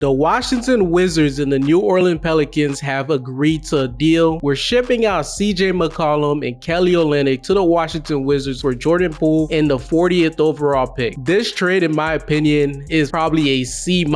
The Washington Wizards and the New Orleans Pelicans have agreed to a deal. We're shipping out CJ McCollum and Kelly Olynyk to the Washington Wizards for Jordan Poole and the 40th overall pick. This trade, in my opinion, is probably a C-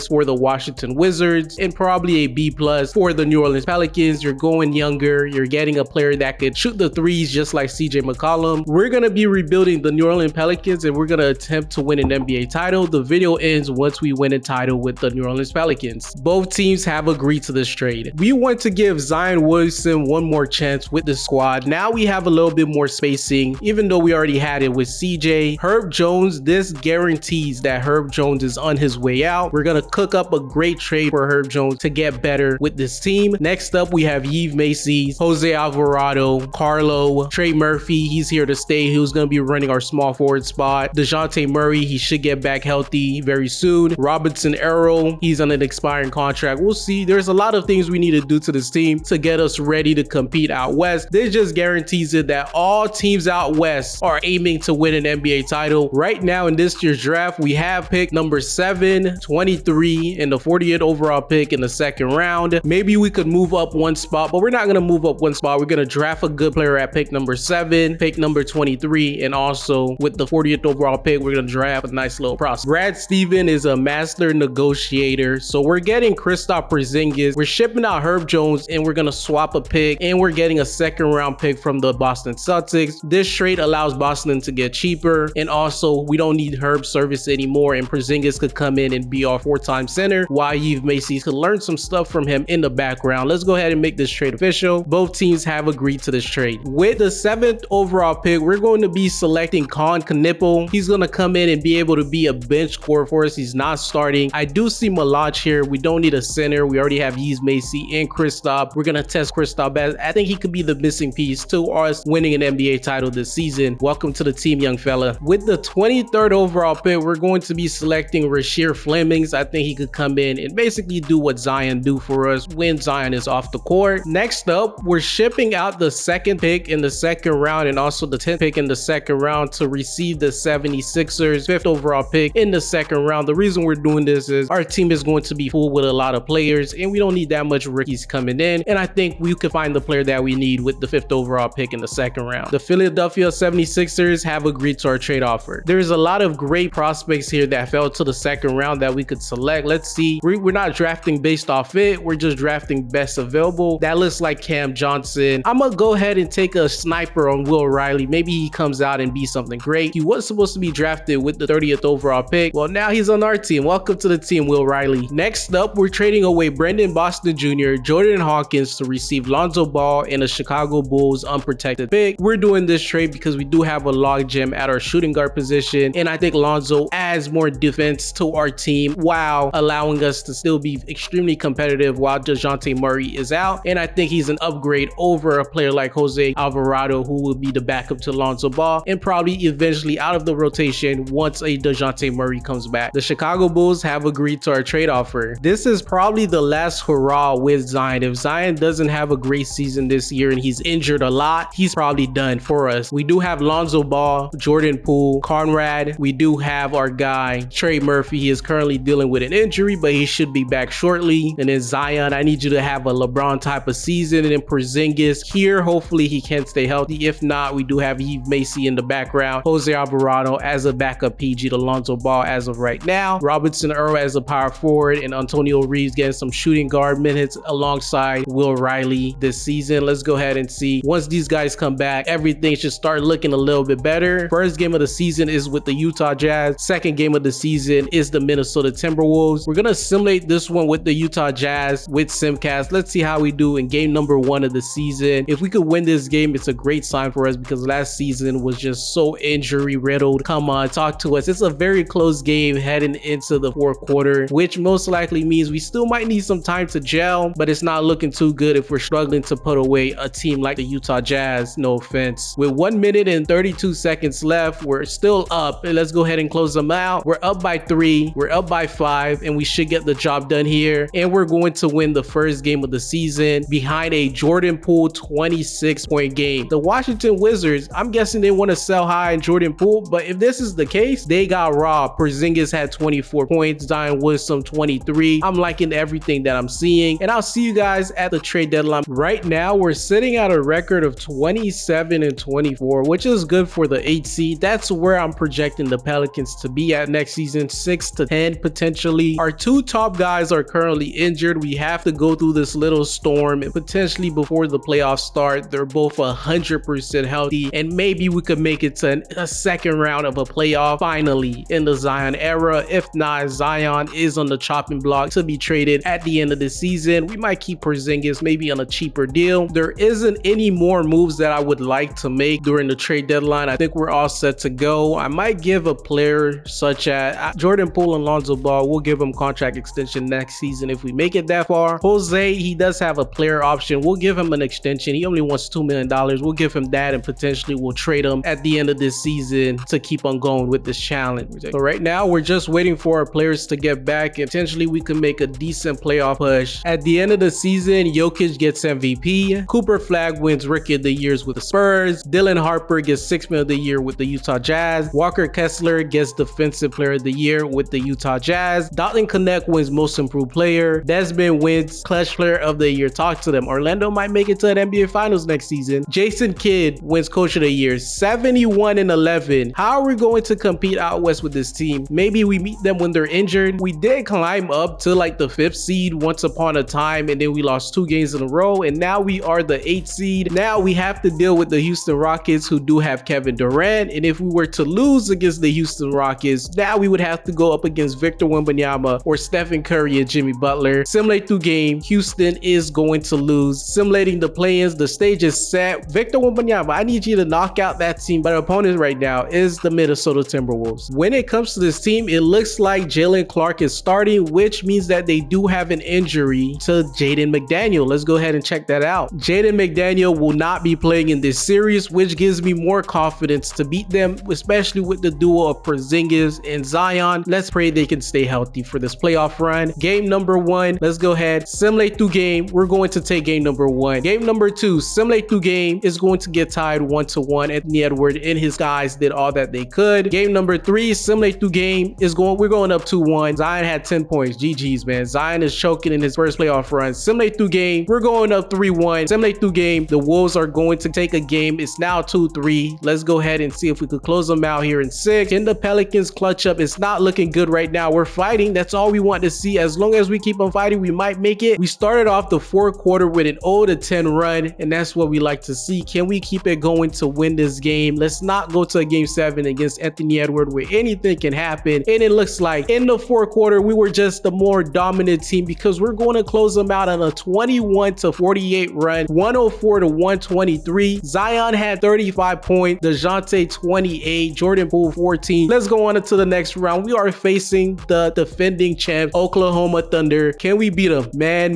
for the Washington Wizards and probably a B+ for the New Orleans Pelicans. You're going younger. You're getting a player that could shoot the threes just like CJ McCollum. We're going to be rebuilding the New Orleans Pelicans and we're going to attempt to win an NBA title. The video ends once we win a title with the New Orleans Pelicans. Both teams have agreed to this trade. We want to give Zion Williamson one more chance with the squad. Now we have a little bit more spacing, even though we already had it with CJ. Herb Jones, this guarantees that Herb Jones is on his way out. We're going to cook up a great trade for Herb Jones to get better with this team. Next up, we have Yves Macy, Jose Alvarado, Carlo, Trey Murphy. He's here to stay. He was going to be running our small forward spot. DeJounte Murray, he should get back healthy very soon. Robinson Earl, he's on an expiring contract. We'll see. There's a lot of things we need to do to this team to get us ready to compete out west. This just guarantees it that all teams out west are aiming to win an NBA title. Right now in this year's draft, we have pick number 7, 23, and the 40th overall pick in the second round. Maybe we could move up one spot, but we're not going to move up one spot. We're going to draft a good player at pick number 7, pick number 23, and also with the 40th overall pick, we're going to draft a nice little prospect. Brad Stevens is a master negotiator, so we're getting Kristaps Porzingis. We're shipping out Herb Jones, and we're going to swap a pick, and we're getting a second round pick from the Boston Celtics. This trade allows Boston to get cheaper, and also we don't need Herb's service anymore, and Porzingis could come in and be our 4-time center while Yves Macy could learn some stuff from him in the background. Let's go ahead and make this trade official. Both teams have agreed to this trade. With the 7th overall pick, we're going to be selecting Con Knipple. He's going to come in and be able to be a bench scorer for us. He's not starting. I do see Malach here. We don't need a center. We already have Yves Macy and Kristaps. We're going to test Kristaps as I think he could be the missing piece to us winning an NBA title this season. Welcome to the team, young fella. With the 23rd overall pick, we're going to be selecting Rasheer Flemings. I think he could come in and basically do what Zion do for us when Zion is off the court. Next up, we're shipping out the 2nd pick in the second round and also the 10th pick in the second round to receive the 76ers 5th overall pick in the second round. The reason we're doing this is our team is going to be full with a lot of players and we don't need that much rookies coming in, and I think we could find the player that we need with the 5th overall pick in the second round. The Philadelphia 76ers have agreed to our trade offer. There's a lot of great prospects here that fell to the second round that we could select. Let's see. We're not drafting based off it. We're just drafting best available. That looks like Cam Johnson. I'm gonna go ahead and take a sniper on Will Riley. Maybe he comes out and be something great. He was supposed to be drafted with the 30th overall pick. Well, now he's on our team. Welcome to the team, Will Riley. Next up, we're trading away Brendan Boston Jr., Jordan Hawkins to receive Lonzo Ball and a Chicago Bulls unprotected pick. We're doing this trade because we do have a logjam at our shooting guard position, and I think Lonzo adds more defense to our team while allowing us to still be extremely competitive while DeJounte Murray is out, and I think he's an upgrade over a player like Jose Alvarado, who will be the backup to Lonzo Ball and probably eventually out of the rotation once a DeJounte Murray comes back. The Chicago Bulls have agreed to our trade offer. This is probably the last hurrah with Zion. If Zion doesn't have a great season this year and he's injured a lot, he's probably done for us. We do have Lonzo Ball, Jordan Poole, Conrad. We do have our guy Trey Murphy. He is currently dealing with an injury, but he should be back shortly. And then Zion, I need you to have a LeBron type of season. And then Porzingis here, hopefully he can stay healthy. If not, we do have Yves Macy in the background, Jose Alvarado as a backup PG to Lonzo Ball as of right now, Robinson Earl as a power forward, and Antonio Reeves getting some shooting guard minutes alongside Will Riley this season. Let's go ahead and see. Once these guys come back, everything should start looking a little bit better. First game of the season is with the Utah Jazz. Second game of the season is the Minnesota Timberwolves. We're gonna simulate this one with the Utah Jazz with Simcast. Let's see how we do in game number 1 of the season. If we could win this game, it's a great sign for us because last season was just so injury riddled. Come on, talk to us. It's a very close game heading into the 4th quarter, which most likely means we still might need some time to gel, but it's not looking too good if we're struggling to put away a team like the Utah Jazz. No offense. With 1 minute and 32 seconds left, we're still up. Let's go ahead and close them out. We're up by 3, we're up by 5, and we should get the job done here. And we're going to win the first game of the season behind a Jordan Poole 26-point game. The Washington Wizards, I'm guessing they want to sell high in Jordan Poole, but if this is the case, they got robbed. Porzingis had 24 points, Zion Williamson some 23. I'm liking everything that I'm seeing, and I'll see you guys at the trade deadline. Right now, we're sitting at a record of 27-24, which is good for the 8th seed. That's where I'm projecting the Pelicans to be at next season, 6-10 potentially. Our two top guys are currently injured. We have to go through this little storm, and potentially before the playoffs start, they're both 100% healthy, and maybe we could make it to a second round of a playoff finally in the Zion era. If not, Zion is on the chopping block to be traded at the end of the season. We might keep Porzingis maybe on a cheaper deal. There isn't any more moves that I would like to make during the trade deadline. I think we're all set to go. I might give a player such as Jordan Poole and Lonzo Ball. We'll give him contract extension next season if we make it that far. Jose, he does have a player option. We'll give him an extension. He only wants $2 million. We'll give him that, and potentially we'll trade him at the end of this season to keep on going with this challenge. So right now we're just waiting for our players to get back, and potentially we can make a decent playoff push. At the end of the season, Jokic gets MVP. Cooper Flag wins Rookie of the Years with the Spurs. Dylan Harper gets Sixth Man of the Year with the Utah Jazz. Walker Kessler gets Defensive Player of the Year with the Utah Jazz. Dalton Knecht wins Most Improved Player. Desmond wins Clutch Player of the Year. Talk to them. Orlando might make it to an NBA Finals next season. Jason Kidd wins Coach of the Year. 71-11. How are we going to compete out west with this team? Maybe we meet them when they're injured. We did climb up to like the 5th seed once upon a time, and then we lost 2 games in a row, and now we are the 8th seed. Now we have to deal with the Houston Rockets, who do have Kevin Durant, and if we were to lose against the Houston Rockets, now we would have to go up against Victor Wembanyama or Stephen Curry and Jimmy Butler. Simulate through game. Houston is going to lose. Simulating the play-ins. The stage is set. Victor Wembanyama, I need you to knock out that team. But our opponent right now is the Minnesota Timberwolves. When it comes to this team, it looks like Jalen Clark is starting, which means that they do have an injury to Jaden McDaniel. Let's go ahead and check that out. Jaden McDaniel will not be playing in this series, which gives me more confidence to beat them, especially with the duo of Porzingis and Zion. Let's pray they can stay healthy for this playoff run. Game number 1, let's go ahead, simulate through game. We're going to take game number 1. Game number 2, simulate through game, is going to get tied 1-1. Anthony Edwards and his guys did all that they could. Game number 3, simulate through game, we're going up 2-1. Zion had 10 points. GG's, man. Zion is choking in his first playoff run. Simulate through game, we're going up 3-1. Simulate through game, the Wolves are going to take a game. It's now 2-3. Let's go ahead and see if we could close them out here in 6. Can the Pelicans clutch up? It's not looking good right now. We're fighting. That's all we want to see. As long as we keep on fighting, we might make it. We started off the 4th quarter with an 0-10 run, and that's what we like to see. Can we keep it going to win this game? Let's not go to a game 7 against Anthony Edwards where anything can happen. And it looks like in the 4th quarter, we were just the more dominant team, because we're going to close them out on a 21-48 run, 104-123. Zion had 35 points, DeJounte 28, Jordan Poole 14. Let's go on to the next round. We are facing the defending champs, Oklahoma Thunder. Can we beat them? Man.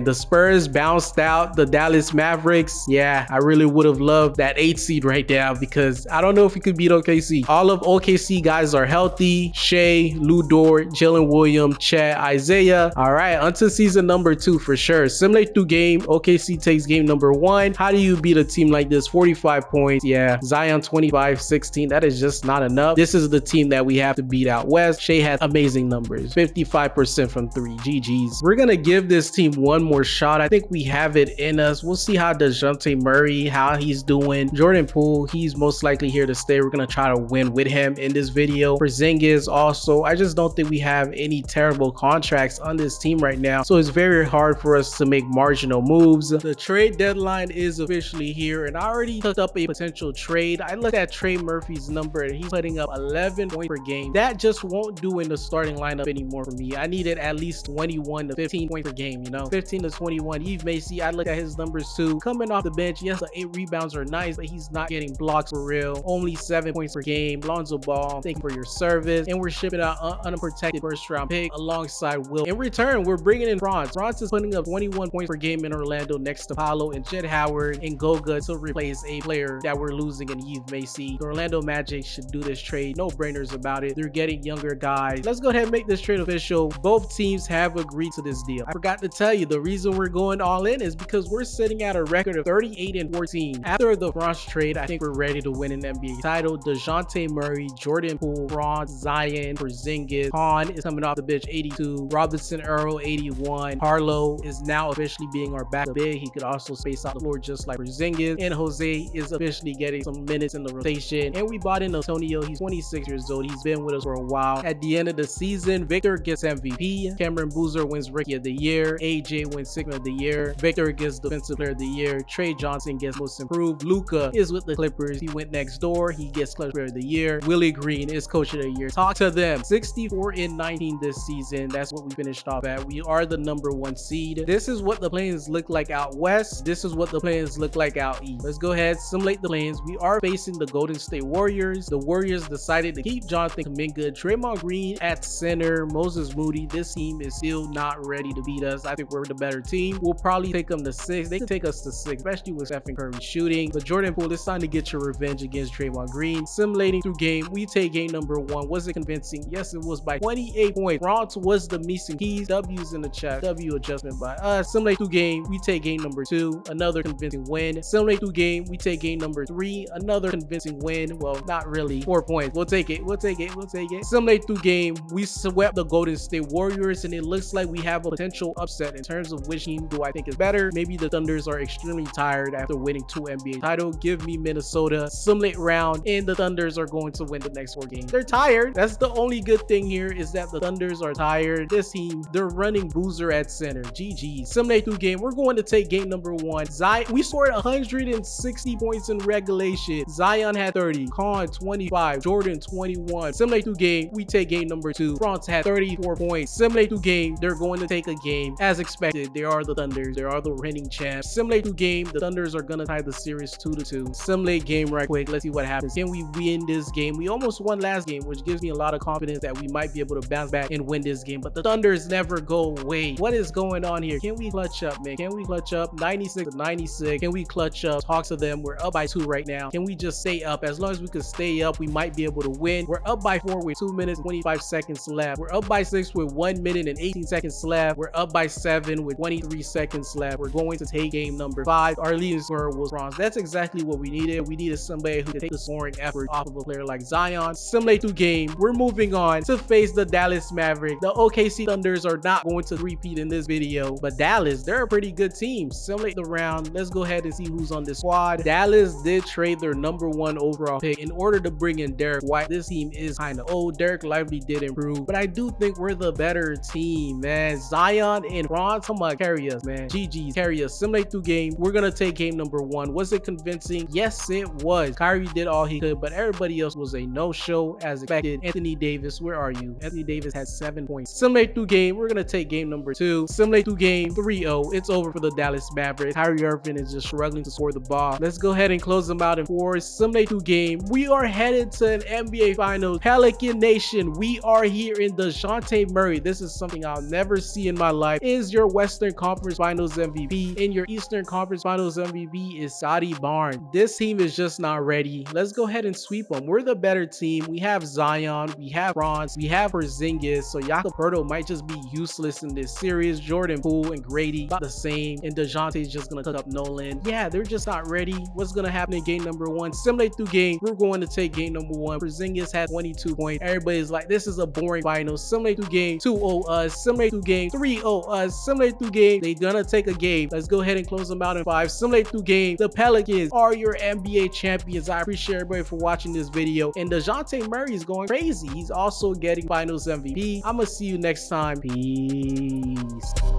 The Spurs bounced out the Dallas Mavericks. Yeah, I really would have loved that 8th seed right now, because I don't know if we could beat OKC. All of OKC guys are healthy. Shea, Lou Dort, Jalen Williams, Chet, Isaiah. All right, onto season number 2 for sure. Simulate through game. OKC takes game number 1. How do you beat a team like this? 45 points. Yeah, Zion 25, 16. That is just not enough. This is the team that we have to beat out west. Shea has amazing numbers. 55% from 3. GG's. We're going to give this team one more shot. I think we have it in us. We'll see how DeJounte Murray, how he's doing. Jordan Poole, he's most likely here to stay. We're going to try to win with him in this video. Porzingis also. I just don't think we have any terrible contracts on this team right now, so it's very hard for us to make marginal moves. The trade deadline is officially here, and I already cooked up a potential trade. I looked at Trey Murphy's number, and he's putting up 11 points per game. That just won't do in the starting lineup anymore for me. I needed at least 21 to 15 points per game, 15 to 21. Yves Macy, I looked at his numbers too. Coming off the bench, yes, the 8 rebounds are nice, but he's not getting blocks for real. Only 7 points per game. Lonzo Ball, thank you for your service. And we're shipping out unprotected first round pick alongside Will. In return, we're bringing in Franz. Franz is putting up 21 points per game in Orlando next to Paolo and Jett Howard and Goga to replace a player that we're losing in Yves Macy. The Orlando Magic should do this trade. No brainers about it. They're getting younger guys. Let's go ahead and make this trade official. Both teams have agreed to this deal. I forgot to tell you, the reason we're going all in is because we're sitting at a record of 38-14. After the Franz trade, I think we're ready to win an NBA title. DeJounte Murray, Jordan Poole, Franz, Zion, Porzingis, Khan is coming off off the bench 82, Robinson Earl 81, Harlow is now officially being our backup big. He could also space out the floor just like Porzingis, and Jose is officially getting some minutes in the rotation. And we bought in Antonio. He's 26 years old. He's been with us for a while. At the end of the season, Victor gets MVP, Cameron Boozer wins Rookie of the Year, AJ wins Sigma of the Year, Victor gets Defensive Player of the Year, Trey Johnson gets Most Improved, Luka is with the Clippers, he went next door, he gets Clutch Player of the Year, Willie Green is Coach of the Year. Talk to them. 64-19 this season. That's what we finished off at. We are the #1 seed. This is what the plans look like out west. This is what the plans look like out east. Let's go ahead, simulate the plans. We are facing the Golden State Warriors. The Warriors decided to keep Jonathan Kuminga, Draymond Green at center, Moses Moody. This team is still not ready to beat us. I think we're the better team. We'll probably take them to 6. They can take us to 6, especially with Stephen Curry shooting. But Jordan Poole, it's time to get your revenge against Draymond Green. Simulating through game, we take game #1. Was it convincing? Yes, it was by 28 points. Bronx was the missing keys. W's in the chat. W adjustment by us. Simulate through game, we take game #2. Another convincing win. Simulate through game, we take game #3. Another convincing win. Well, not really. 4 points. We'll take it. We'll take it. We'll take it. Simulate through game, we swept the Golden State Warriors, and it looks like we have a potential upset in terms of which team do I think is better. Maybe the Thunders are extremely tired after winning 2 NBA titles. Give me Minnesota. Simulate round, and the Thunders are going to win the next 4 games. They're tired. That's the only good thing here, is that the Thunders are tired. This team, they're running Boozer at center. GG. Simulate through game, we're going to take game #1. Zion, we scored 160 points in regulation. Zion had 30, Khan 25, Jordan 21. Simulate through game, we take game #2. Bronx had 34 points. Simulate through game, they're going to take a game. As expected, they are the Thunders. They are the reigning champs. Simulate through game, the Thunders are going to tie the series 2-2. Simulate game right quick. Let's see what happens. Can we win this game? We almost won last game, which gives me a lot of confidence that we might be able to bounce back and win this game. But the Thunders never go away. What is going on here? Can we clutch up, man? Can we clutch up? 96-96. Can we clutch up? Talk to them. We're up by 2 right now. Can we just stay up? As long as we can stay up, we might be able to win. We're up by 4 with 2 minutes and 25 seconds left. We're up by 6 with 1 minute and 18 seconds left. We're up by 7 with 23 seconds left. We're going to take game #5. Our leading scorer was Bronze. That's exactly what we needed. We needed somebody who could take the scoring effort off of a player like Zion. Simulate through game. We're moving on to face the Dallas Mavericks. The OKC Thunders are not going to repeat in this video, but Dallas, they're a pretty good team. Simulate the round. Let's go ahead and see who's on this squad. Dallas did trade their #1 overall pick in order to bring in Derek White. This team is kind of old. Derek Lively did improve, but I do think we're the better team, man. Zion and Bronze, come on, carry us, man. GG's, carry us. Simulate through game. We're gonna take game #1. Was it convincing? Yes, it was. Kyrie did all he could, but everybody else was a no-show as expected. Anthony Davis, where are you? Anthony Davis had 7 points. Simulate through game. We're gonna take game #2. Simulate through game 3-0. It's over for the Dallas Mavericks. Kyrie Irving is just struggling to score the ball. Let's go ahead and close them out in 4. Simulate through game. We are headed to an NBA Finals. Pelican Nation, we are here in DeJounte Murray. This is something I'll never see in my life. Is your Western Conference Finals MVP, and your Eastern Conference Finals MVP is Scotty Barnes. This team is just not ready. Let's go ahead and sweep them. We're the better team. We have Zion, we have Bronze, we have Porzingis, so Jakob Poeltl might just be useless in this series. Jordan Poole and Grady about the same, and DeJounte is just gonna cook up Nolan. Yeah, they're just not ready. What's gonna happen in game #1? Simulate through game. We're going to take game #1. Porzingis had 22 points. Everybody's like, this is a boring final. Simulate through game 2-0 us. Simulate through game 3-0 us. Simulate through game. They're gonna take a game. Let's go ahead and close them out in 5. Simulate through game. The Pelicans are your NBA champions. I appreciate everybody for watching this video. And DeJounte Murray is going crazy. He's also getting Finals MVP. I'm gonna see you next time. Peace.